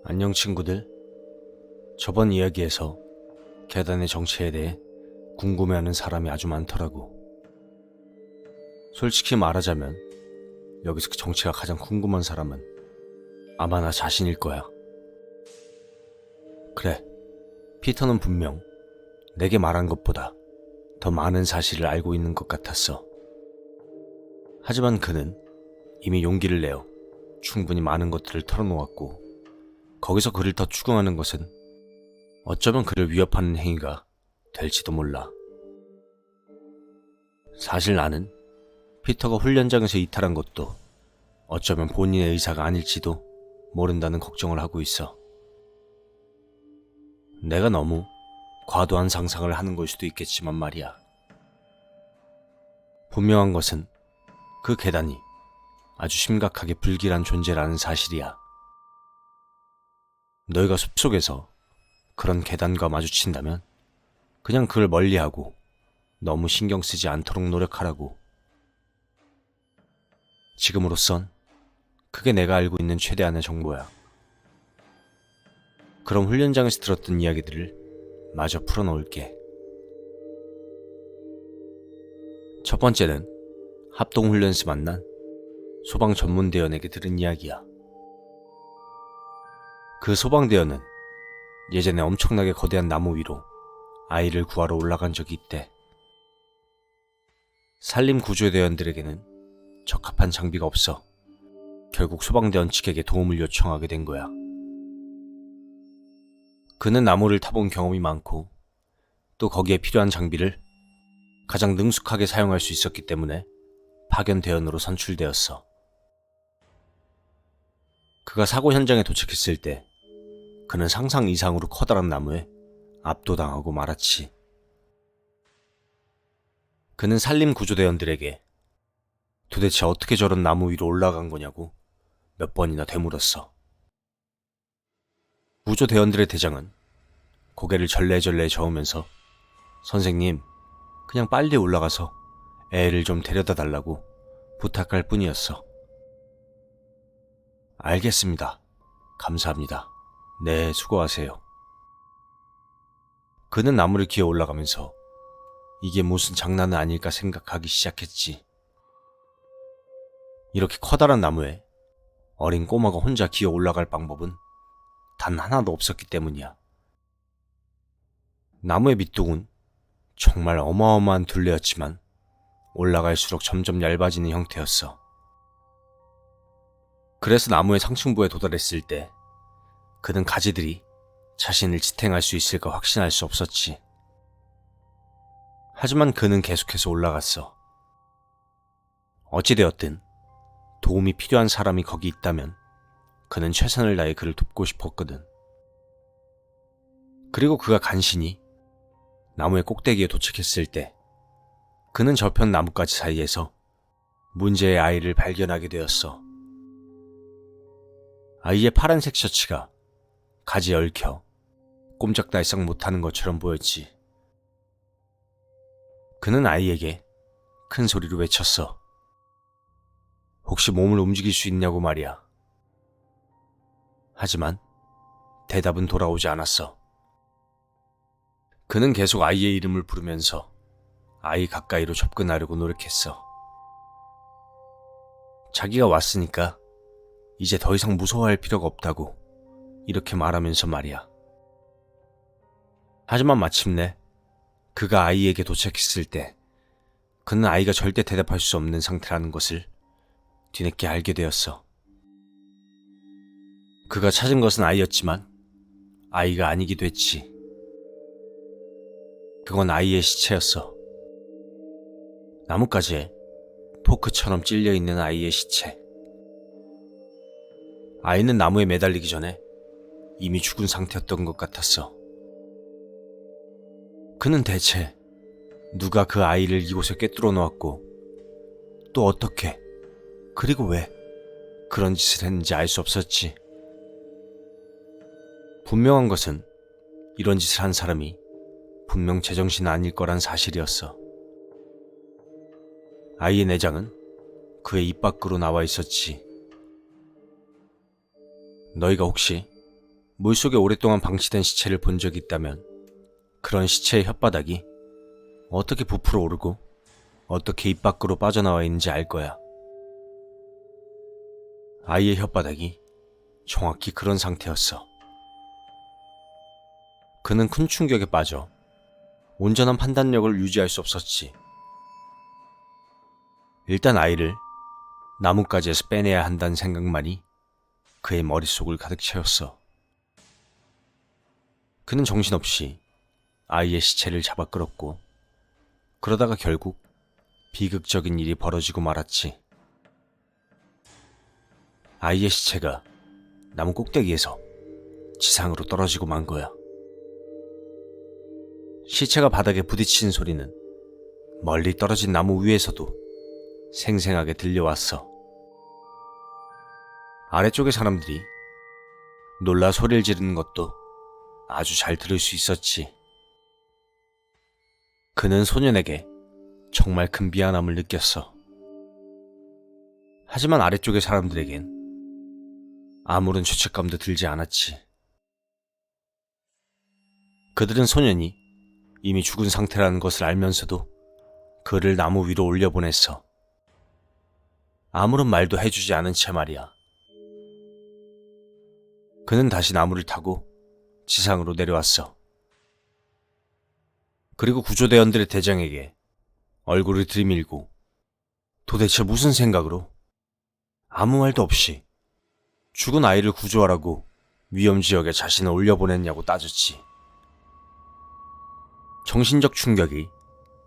안녕 친구들. 저번 이야기에서 계단의 정체에 대해 궁금해하는 사람이 아주 많더라고. 솔직히 말하자면 여기서 그 정체가 가장 궁금한 사람은 아마 나 자신일 거야. 그래, 피터는 분명 내게 말한 것보다 더 많은 사실을 알고 있는 것 같았어. 하지만 그는 이미 용기를 내어 충분히 많은 것들을 털어놓았고, 거기서 그를 더 추궁하는 것은 어쩌면 그를 위협하는 행위가 될지도 몰라. 사실 나는 피터가 훈련장에서 이탈한 것도 어쩌면 본인의 의사가 아닐지도 모른다는 걱정을 하고 있어. 내가 너무 과도한 상상을 하는 걸 수도 있겠지만 말이야. 분명한 것은 그 계단이 아주 심각하게 불길한 존재라는 사실이야. 너희가 숲속에서 그런 계단과 마주친다면 그냥 그걸 멀리하고 너무 신경 쓰지 않도록 노력하라고. 지금으로선 그게 내가 알고 있는 최대한의 정보야. 그럼 훈련장에서 들었던 이야기들을 마저 풀어놓을게. 첫 번째는 합동훈련에서 만난 소방 전문대원에게 들은 이야기야. 그 소방대원은 예전에 엄청나게 거대한 나무 위로 아이를 구하러 올라간 적이 있대. 산림구조대원들에게는 적합한 장비가 없어 결국 소방대원 측에게 도움을 요청하게 된 거야. 그는 나무를 타본 경험이 많고 또 거기에 필요한 장비를 가장 능숙하게 사용할 수 있었기 때문에 파견대원으로 선출되었어. 그가 사고 현장에 도착했을 때 그는 상상 이상으로 커다란 나무에 압도당하고 말았지. 그는 산림구조대원들에게 도대체 어떻게 저런 나무 위로 올라간 거냐고 몇 번이나 되물었어. 구조대원들의 대장은 고개를 절레절레 저으면서 선생님, 그냥 빨리 올라가서 애를 좀 데려다 달라고 부탁할 뿐이었어. 알겠습니다. 감사합니다. 네, 수고하세요. 그는 나무를 기어 올라가면서 이게 무슨 장난은 아닐까 생각하기 시작했지. 이렇게 커다란 나무에 어린 꼬마가 혼자 기어 올라갈 방법은 단 하나도 없었기 때문이야. 나무의 밑둥은 정말 어마어마한 둘레였지만 올라갈수록 점점 얇아지는 형태였어. 그래서 나무의 상층부에 도달했을 때 그는 가지들이 자신을 지탱할 수 있을까 확신할 수 없었지. 하지만 그는 계속해서 올라갔어. 어찌되었든 도움이 필요한 사람이 거기 있다면 그는 최선을 다해 그를 돕고 싶었거든. 그리고 그가 간신히 나무의 꼭대기에 도착했을 때 그는 저편 나뭇가지 사이에서 문제의 아이를 발견하게 되었어. 아이의 파란색 셔츠가 가지에 얽혀 꼼짝달싹 못하는 것처럼 보였지. 그는 아이에게 큰 소리로 외쳤어. 혹시 몸을 움직일 수 있냐고 말이야. 하지만 대답은 돌아오지 않았어. 그는 계속 아이의 이름을 부르면서 아이 가까이로 접근하려고 노력했어. 자기가 왔으니까 이제 더 이상 무서워할 필요가 없다고 이렇게 말하면서 말이야. 하지만 마침내 그가 아이에게 도착했을 때 그는 아이가 절대 대답할 수 없는 상태라는 것을 뒤늦게 알게 되었어. 그가 찾은 것은 아이였지만 아이가 아니기도 했지. 그건 아이의 시체였어. 나뭇가지에 포크처럼 찔려있는 아이의 시체. 아이는 나무에 매달리기 전에 이미 죽은 상태였던 것 같았어. 그는 대체 누가 그 아이를 이곳에 꿰뚫어 놓았고 또 어떻게 그리고 왜 그런 짓을 했는지 알 수 없었지. 분명한 것은 이런 짓을 한 사람이 분명 제정신 아닐 거란 사실이었어. 아이의 내장은 그의 입 밖으로 나와 있었지. 너희가 혹시 물속에 오랫동안 방치된 시체를 본 적이 있다면 그런 시체의 혓바닥이 어떻게 부풀어 오르고 어떻게 입 밖으로 빠져나와 있는지 알 거야. 아이의 혓바닥이 정확히 그런 상태였어. 그는 큰 충격에 빠져 온전한 판단력을 유지할 수 없었지. 일단 아이를 나뭇가지에서 빼내야 한다는 생각만이 그의 머릿속을 가득 채웠어. 그는 정신없이 아이의 시체를 잡아 끌었고 그러다가 결국 비극적인 일이 벌어지고 말았지. 아이의 시체가 나무 꼭대기에서 지상으로 떨어지고 만 거야. 시체가 바닥에 부딪히는 소리는 멀리 떨어진 나무 위에서도 생생하게 들려왔어. 아래쪽의 사람들이 놀라 소리를 지르는 것도 아주 잘 들을 수 있었지. 그는 소년에게 정말 큰 미안함을 느꼈어. 하지만 아래쪽의 사람들에겐 아무런 죄책감도 들지 않았지. 그들은 소년이 이미 죽은 상태라는 것을 알면서도 그를 나무 위로 올려보냈어. 아무런 말도 해주지 않은 채 말이야. 그는 다시 나무를 타고 지상으로 내려왔어. 그리고 구조대원들의 대장에게 얼굴을 들이밀고 도대체 무슨 생각으로 아무 말도 없이 죽은 아이를 구조하라고 위험지역에 자신을 올려보냈냐고 따졌지. 정신적 충격이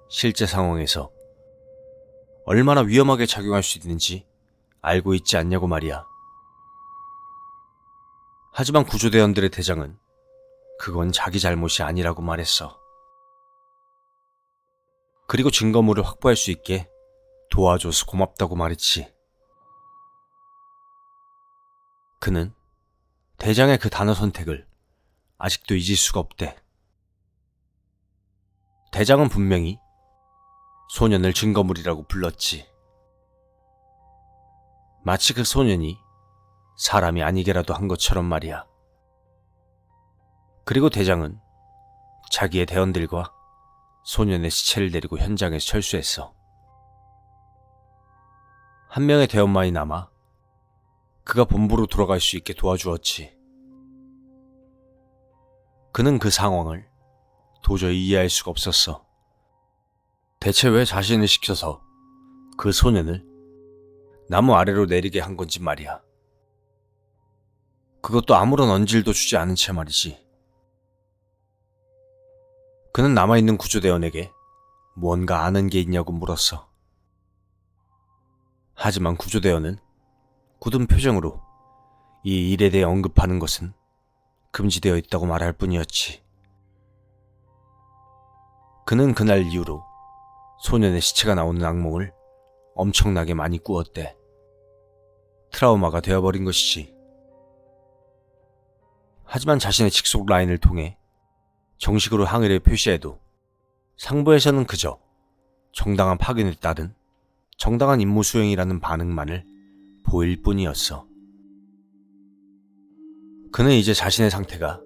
실제 상황에서 얼마나 위험하게 작용할 수 있는지 알고 있지 않냐고 말이야. 하지만 구조대원들의 대장은 그건 자기 잘못이 아니라고 말했어. 그리고 증거물을 확보할 수 있게 도와줘서 고맙다고 말했지. 그는 대장의 그 단어 선택을 아직도 잊을 수가 없대. 대장은 분명히 소년을 증거물이라고 불렀지. 마치 그 소년이 사람이 아니게라도 한 것처럼 말이야. 그리고 대장은 자기의 대원들과 소년의 시체를 데리고 현장에서 철수했어. 한 명의 대원만이 남아 그가 본부로 돌아갈 수 있게 도와주었지. 그는 그 상황을 도저히 이해할 수가 없었어. 대체 왜 자신을 시켜서 그 소년을 나무 아래로 내리게 한 건지 말이야. 그것도 아무런 언질도 주지 않은 채 말이지. 그는 남아있는 구조대원에게 무언가 아는 게 있냐고 물었어. 하지만 구조대원은 굳은 표정으로 이 일에 대해 언급하는 것은 금지되어 있다고 말할 뿐이었지. 그는 그날 이후로 소년의 시체가 나오는 악몽을 엄청나게 많이 꾸었대. 트라우마가 되어버린 것이지. 하지만 자신의 직속 라인을 통해 정식으로 항의를 표시해도 상부에서는 그저 정당한 파견에 따른 정당한 임무 수행이라는 반응만을 보일 뿐이었어. 그는 이제 자신의 상태가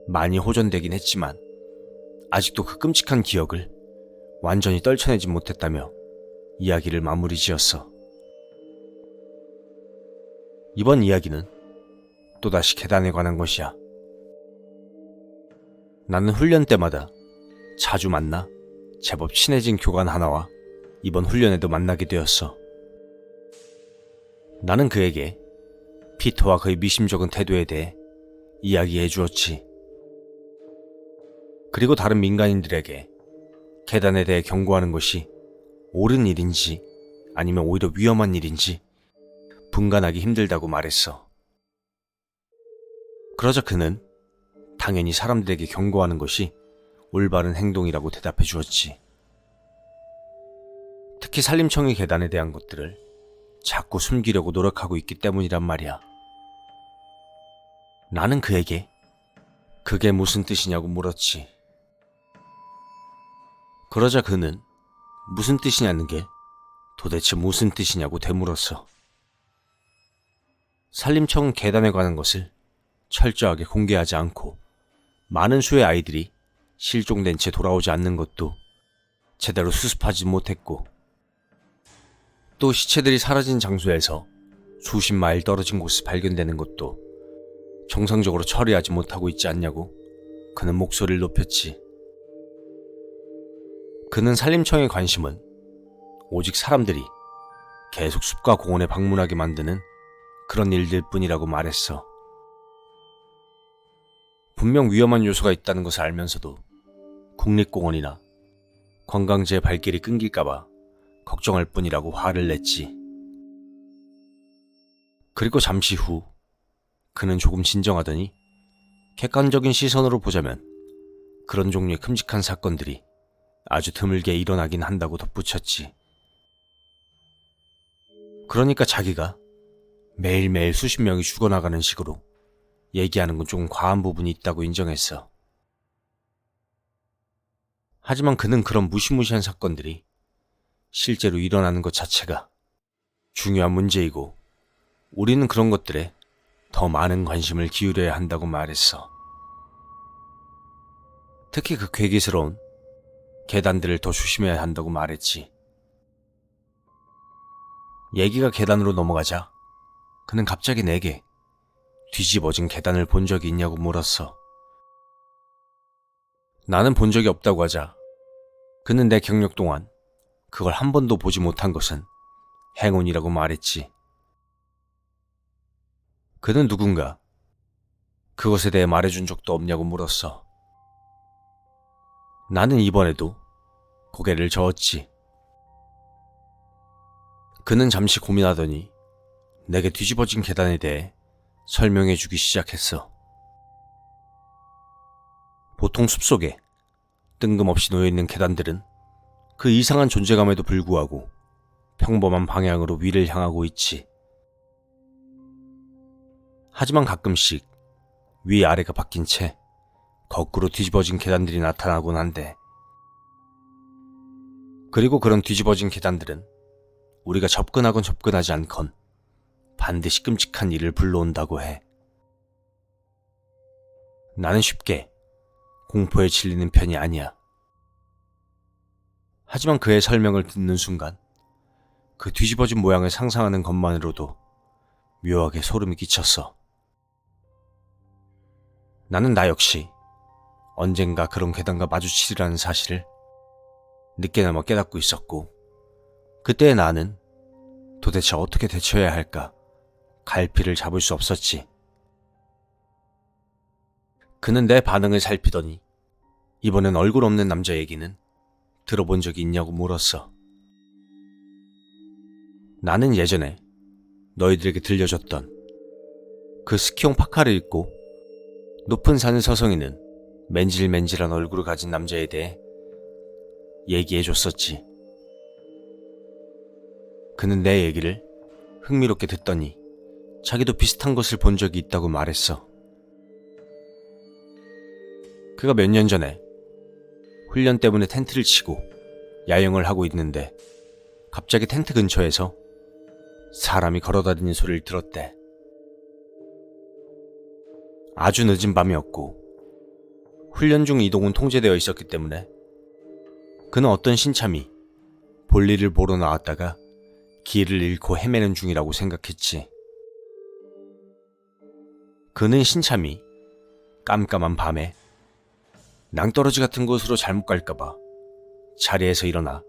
많이 호전되긴 했지만 아직도 그 끔찍한 기억을 완전히 떨쳐내지 못했다며 이야기를 마무리 지었어. 이번 이야기는 또다시 계단에 관한 것이야. 나는 훈련 때마다 자주 만나 제법 친해진 교관 하나와 이번 훈련에도 만나게 되었어. 나는 그에게 피터와 그의 미심쩍은 태도에 대해 이야기해 주었지. 그리고 다른 민간인들에게 계단에 대해 경고하는 것이 옳은 일인지 아니면 오히려 위험한 일인지 분간하기 힘들다고 말했어. 그러자 그는 당연히 사람들에게 경고하는 것이 올바른 행동이라고 대답해 주었지. 특히 산림청의 계단에 대한 것들을 자꾸 숨기려고 노력하고 있기 때문이란 말이야. 나는 그에게 그게 무슨 뜻이냐고 물었지. 그러자 그는 무슨 뜻이냐는 게 도대체 무슨 뜻이냐고 되물었어. 산림청 계단에 관한 것을 철저하게 공개하지 않고 많은 수의 아이들이 실종된 채 돌아오지 않는 것도 제대로 수습하지 못했고, 또 시체들이 사라진 장소에서 수십 마일 떨어진 곳에 발견되는 것도 정상적으로 처리하지 못하고 있지 않냐고 그는 목소리를 높였지. 그는 산림청의 관심은 오직 사람들이 계속 숲과 공원에 방문하게 만드는 그런 일들 뿐이라고 말했어. 분명 위험한 요소가 있다는 것을 알면서도 국립공원이나 관광지의 발길이 끊길까봐 걱정할 뿐이라고 화를 냈지. 그리고 잠시 후 그는 조금 진정하더니 객관적인 시선으로 보자면 그런 종류의 끔찍한 사건들이 아주 드물게 일어나긴 한다고 덧붙였지. 그러니까 자기가 매일매일 수십 명이 죽어나가는 식으로 얘기하는 건 조금 과한 부분이 있다고 인정했어. 하지만 그는 그런 무시무시한 사건들이 실제로 일어나는 것 자체가 중요한 문제이고, 우리는 그런 것들에 더 많은 관심을 기울여야 한다고 말했어. 특히 그 괴기스러운 계단들을 더 조심해야 한다고 말했지. 얘기가 계단으로 넘어가자 그는 갑자기 내게 뒤집어진 계단을 본 적이 있냐고 물었어. 나는 본 적이 없다고 하자 그는 내 경력 동안 그걸 한 번도 보지 못한 것은 행운이라고 말했지. 그는 누군가 그것에 대해 말해준 적도 없냐고 물었어. 나는 이번에도 고개를 저었지. 그는 잠시 고민하더니 내게 뒤집어진 계단에 대해 설명해주기 시작했어. 보통 숲속에 뜬금없이 놓여있는 계단들은 그 이상한 존재감에도 불구하고 평범한 방향으로 위를 향하고 있지. 하지만 가끔씩 위아래가 바뀐 채 거꾸로 뒤집어진 계단들이 나타나곤 한대. 그리고 그런 뒤집어진 계단들은 우리가 접근하건 접근하지 않건 반드시 끔찍한 일을 불러온다고 해. 나는 쉽게 공포에 질리는 편이 아니야. 하지만 그의 설명을 듣는 순간 그 뒤집어진 모양을 상상하는 것만으로도 묘하게 소름이 끼쳤어. 나는 나 역시 언젠가 그런 계단과 마주치리라는 사실을 늦게나마 깨닫고 있었고, 그때의 나는 도대체 어떻게 대처해야 할까 갈피를 잡을 수 없었지. 그는 내 반응을 살피더니 이번엔 얼굴 없는 남자 얘기는 들어본 적이 있냐고 물었어. 나는 예전에 너희들에게 들려줬던 그 스키용 파카를 입고 높은 산을 서성이는 맨질맨질한 얼굴을 가진 남자에 대해 얘기해줬었지. 그는 내 얘기를 흥미롭게 듣더니 자기도 비슷한 것을 본 적이 있다고 말했어. 그가 몇 년 전에 훈련 때문에 텐트를 치고 야영을 하고 있는데 갑자기 텐트 근처에서 사람이 걸어다니는 소리를 들었대. 아주 늦은 밤이었고 훈련 중 이동은 통제되어 있었기 때문에 그는 어떤 신참이 볼일을 보러 나왔다가 길을 잃고 헤매는 중이라고 생각했지. 그는 신참이 깜깜한 밤에 낭떠러지 같은 곳으로 잘못 갈까봐 자리에서 일어나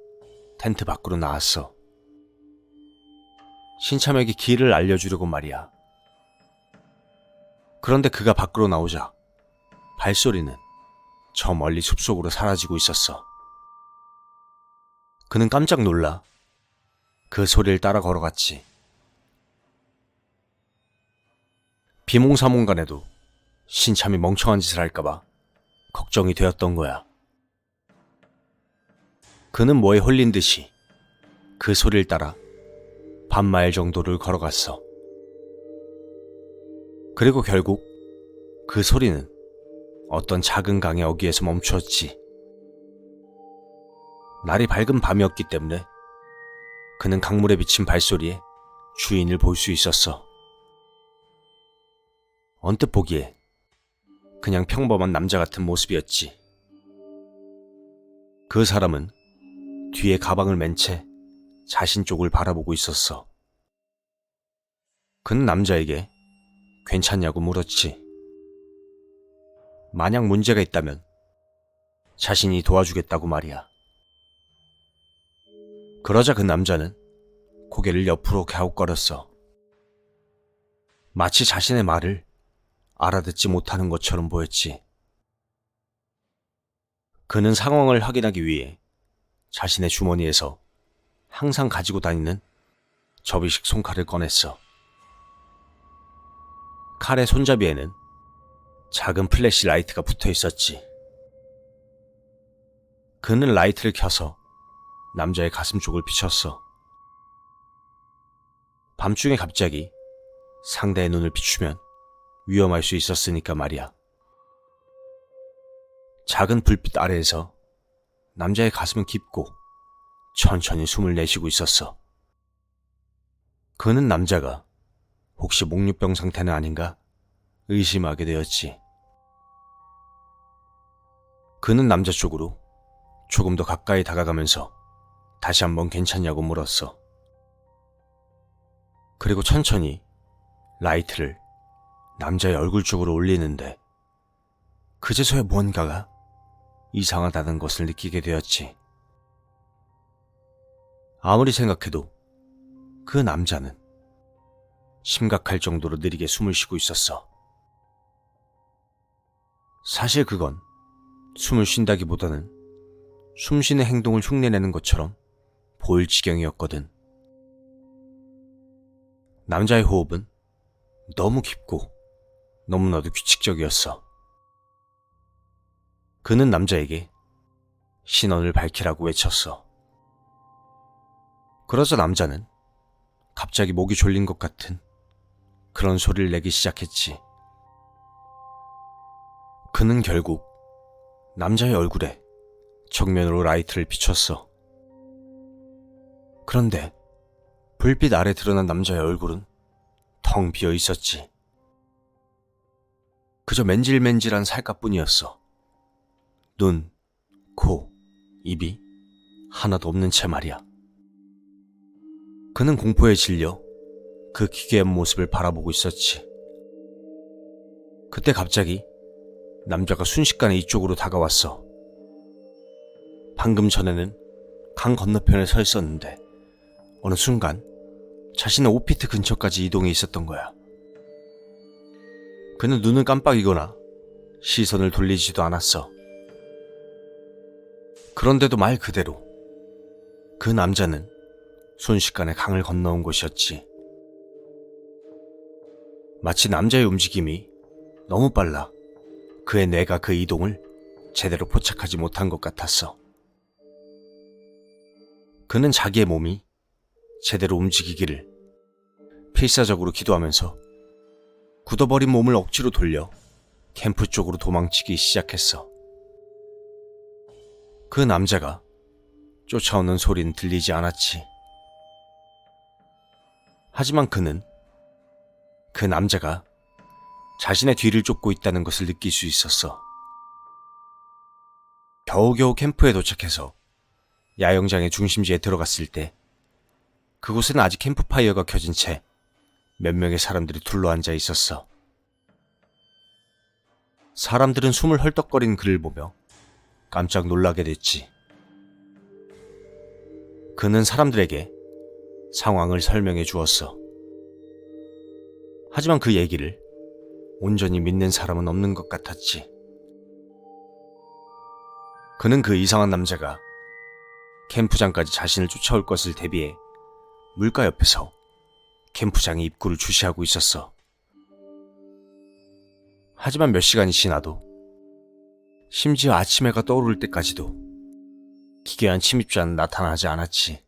텐트 밖으로 나왔어. 신참에게 길을 알려주려고 말이야. 그런데 그가 밖으로 나오자 발소리는 저 멀리 숲속으로 사라지고 있었어. 그는 깜짝 놀라 그 소리를 따라 걸어갔지. 비몽사몽간에도 신참이 멍청한 짓을 할까봐 걱정이 되었던 거야. 그는 뭐에 홀린 듯이 그 소리를 따라 반마일 정도를 걸어갔어. 그리고 결국 그 소리는 어떤 작은 강의 어귀에서 멈추었지. 날이 밝은 밤이었기 때문에 그는 강물에 비친 발소리에 주인을 볼 수 있었어. 언뜻 보기에 그냥 평범한 남자 같은 모습이었지. 그 사람은 뒤에 가방을 맨 채 자신 쪽을 바라보고 있었어. 그는 남자에게 괜찮냐고 물었지. 만약 문제가 있다면 자신이 도와주겠다고 말이야. 그러자 그 남자는 고개를 옆으로 갸웃거렸어. 마치 자신의 말을 알아듣지 못하는 것처럼 보였지. 그는 상황을 확인하기 위해 자신의 주머니에서 항상 가지고 다니는 접이식 손칼을 꺼냈어. 칼의 손잡이에는 작은 플래시 라이트가 붙어 있었지. 그는 라이트를 켜서 남자의 가슴 쪽을 비췄어. 밤중에 갑자기 상대의 눈을 비추면 위험할 수 있었으니까 말이야. 작은 불빛 아래에서 남자의 가슴은 깊고 천천히 숨을 내쉬고 있었어. 그는 남자가 혹시 목류병 상태는 아닌가 의심하게 되었지. 그는 남자 쪽으로 조금 더 가까이 다가가면서 다시 한번 괜찮냐고 물었어. 그리고 천천히 라이트를 남자의 얼굴 쪽으로 올리는데 그제서야 무언가가 이상하다는 것을 느끼게 되었지. 아무리 생각해도 그 남자는 심각할 정도로 느리게 숨을 쉬고 있었어. 사실 그건 숨을 쉰다기보다는 숨쉬는 행동을 흉내내는 것처럼 보일 지경이었거든. 남자의 호흡은 너무 깊고 너무나도 규칙적이었어. 그는 남자에게 신원을 밝히라고 외쳤어. 그러자 남자는 갑자기 목이 졸린 것 같은 그런 소리를 내기 시작했지. 그는 결국 남자의 얼굴에 정면으로 라이트를 비췄어. 그런데 불빛 아래 드러난 남자의 얼굴은 텅 비어 있었지. 그저 맨질맨질한 살갗뿐이었어. 눈, 코, 입이 하나도 없는 채 말이야. 그는 공포에 질려 그 기괴한 모습을 바라보고 있었지. 그때 갑자기 남자가 순식간에 이쪽으로 다가왔어. 방금 전에는 강 건너편에 서 있었는데 어느 순간 자신의 오피트 근처까지 이동해 있었던 거야. 그는 눈을 깜빡이거나 시선을 돌리지도 않았어. 그런데도 말 그대로 그 남자는 순식간에 강을 건너온 것이었지. 마치 남자의 움직임이 너무 빨라 그의 뇌가 그 이동을 제대로 포착하지 못한 것 같았어. 그는 자기의 몸이 제대로 움직이기를 필사적으로 기도하면서 굳어버린 몸을 억지로 돌려 캠프 쪽으로 도망치기 시작했어. 그 남자가 쫓아오는 소리는 들리지 않았지. 하지만 그는 그 남자가 자신의 뒤를 쫓고 있다는 것을 느낄 수 있었어. 겨우겨우 캠프에 도착해서 야영장의 중심지에 들어갔을 때 그곳에는 아직 캠프파이어가 켜진 채 몇 명의 사람들이 둘러앉아 있었어. 사람들은 숨을 헐떡거리는 그를 보며 깜짝 놀라게 됐지. 그는 사람들에게 상황을 설명해 주었어. 하지만 그 얘기를 온전히 믿는 사람은 없는 것 같았지. 그는 그 이상한 남자가 캠프장까지 자신을 쫓아올 것을 대비해 물가 옆에서 캠프장의 입구를 주시하고 있었어. 하지만 몇 시간이 지나도 심지어 아침 해가 떠오를 때까지도 기괴한 침입자는 나타나지 않았지.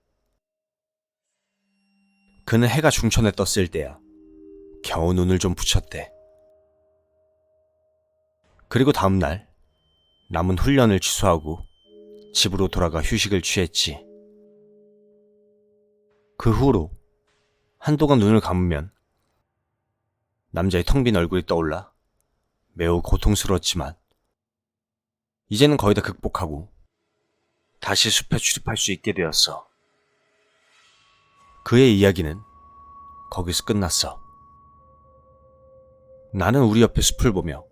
그는 해가 중천에 떴을 때야 겨우 눈을 좀 붙였대. 그리고 다음날 남은 훈련을 취소하고 집으로 돌아가 휴식을 취했지. 그 후로 한동안 눈을 감으면 남자의 텅 빈 얼굴이 떠올라 매우 고통스러웠지만 이제는 거의 다 극복하고 다시 숲에 출입할 수 있게 되었어. 그의 이야기는 거기서 끝났어. 나는 우리 옆의 숲을 보며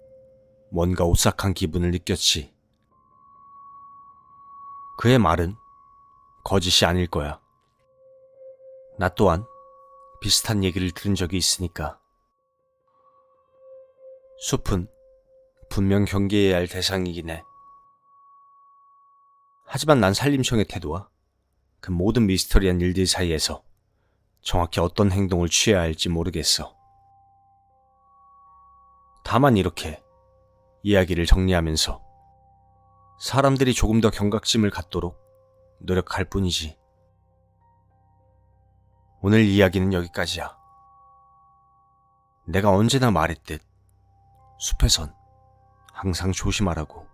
뭔가 오싹한 기분을 느꼈지. 그의 말은 거짓이 아닐 거야. 나 또한 비슷한 얘기를 들은 적이 있으니까. 숲은 분명 경계해야 할 대상이긴 해. 하지만 난 산림청의 태도와 그 모든 미스터리한 일들 사이에서 정확히 어떤 행동을 취해야 할지 모르겠어. 다만 이렇게 이야기를 정리하면서 사람들이 조금 더 경각심을 갖도록 노력할 뿐이지. 오늘 이야기는 여기까지야. 내가 언제나 말했듯 숲에선 항상 조심하라고.